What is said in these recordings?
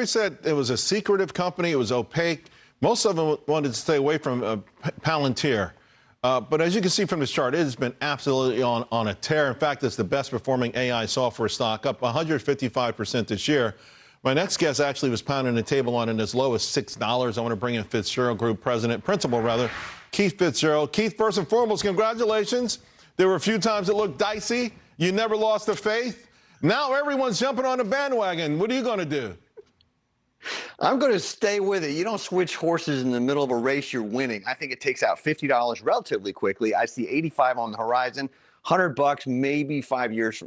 Larry said it was a secretive company. It was opaque. Most of them wanted to stay away from Palantir. But as you can see from this chart, it has been absolutely on a tear. In fact, it's the best performing AI software stock, up 155% this year. My next guest actually was pounding the table on it as low as $6. I want to bring in Fitz-Gerald Group Principal, Keith Fitz-Gerald. Keith, first and foremost, congratulations. There were a few times it looked dicey. You never lost the faith. Now everyone's jumping on the bandwagon. What are you going to do? I'm going to stay with it. You don't switch horses in the middle of a race you're winning. I think it takes out $50 relatively quickly. I see 85 on the horizon. $100 maybe 5 years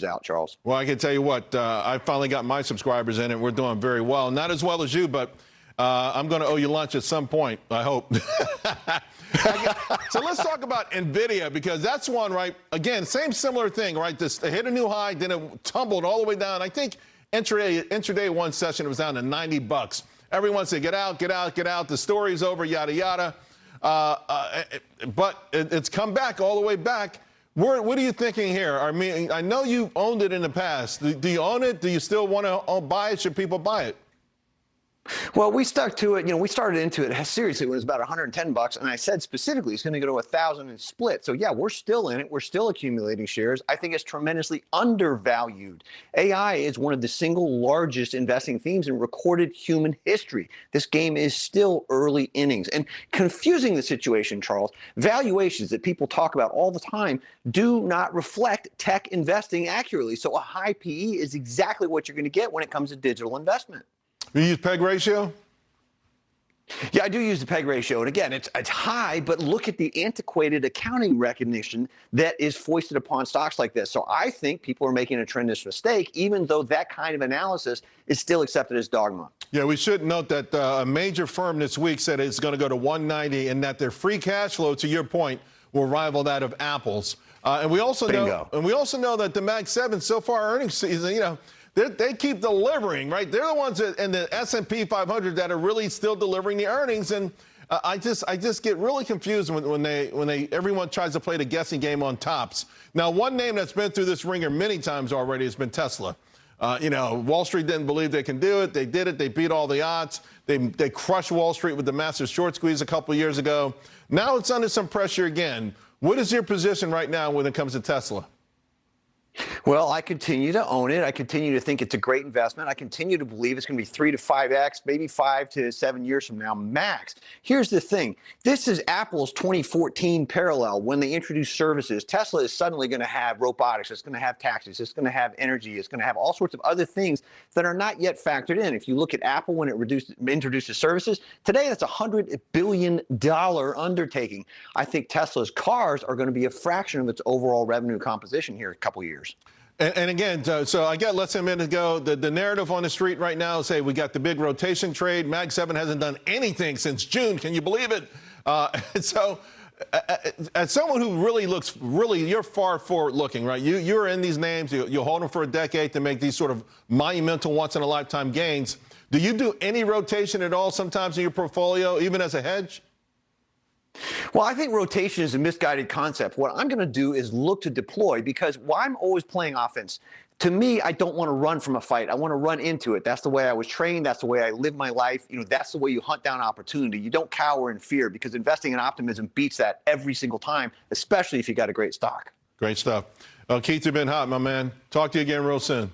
out, Charles. Well, I can tell you what, I finally got my subscribers in, and we're doing very well. Not as well as you, but I'm going to owe you lunch at some point, I hope. So let's talk about Nvidia, because that's one, right? Again, similar thing, right? It hit a new high, then it tumbled all the way down. I think intraday one session, it was down to $90. Everyone said, get out, get out, get out. The story's over, yada, yada. But it's come back all the way back. What are you thinking here? I mean, I know you owned it in the past. Do you own it? Do you still want to buy it? Should people buy it? Well, we stuck to it. You know, we started into it seriously when it was about $110, and I said specifically it's going to go to 1,000 and split. So yeah, we're still in it. We're still accumulating shares. I think it's tremendously undervalued. AI is one of the single largest investing themes in recorded human history. This game is still early innings. And confusing the situation, Charles, valuations that people talk about all the time do not reflect tech investing accurately. So a high PE is exactly what you're going to get when it comes to digital investment. You use PEG ratio? Yeah, I do use the PEG ratio. And again, it's high, but look at the antiquated accounting recognition that is foisted upon stocks like this. So I think people are making a tremendous mistake, even though that kind of analysis is still accepted as dogma. Yeah, we should note that a major firm this week said it's going to go to 190 and that their free cash flow, to your point, will rival that of Apple's. And we also know that the Mag 7 so far earnings season, you know, they keep delivering, right? They're the ones in the S&P 500 that are really still delivering the earnings, and I just get really confused when everyone tries to play the guessing game on tops. Now, one name that's been through this ringer many times already has been Tesla. You know, Wall Street didn't believe they can do it. They did it. They beat all the odds. They crushed Wall Street with the massive short squeeze a couple of years ago. Now it's under some pressure again. What is your position right now when it comes to Tesla? Well, I continue to own it. I continue to think it's a great investment. I continue to believe it's going to be 3 to 5x, maybe 5 to 7 years from now, max. Here's the thing. This is Apple's 2014 parallel. When they introduced services, Tesla is suddenly going to have robotics. It's going to have taxis. It's going to have energy. It's going to have all sorts of other things that are not yet factored in. If you look at Apple when it introduces services, today that's a $100 billion undertaking. I think Tesla's cars are going to be a fraction of its overall revenue composition here in a couple of years. And again, so I got less than a minute ago. The narrative on the street right now is, hey, we got the big rotation trade. Mag 7 hasn't done anything since June. Can you believe it? So as someone who you're far forward looking, right? You're in these names. You hold them for a decade to make these sort of monumental once-in-a-lifetime gains. Do you do any rotation at all sometimes in your portfolio, even as a hedge? Well, I think rotation is a misguided concept. What I'm going to do is look to deploy, because while I'm always playing offense, to me, I don't want to run from a fight. I want to run into it. That's the way I was trained. That's the way I live my life. You know, that's the way you hunt down opportunity. You don't cower in fear, because investing in optimism beats that every single time, especially if you got a great stock. Great stuff. Keith, you've been hot, my man. Talk to you again real soon.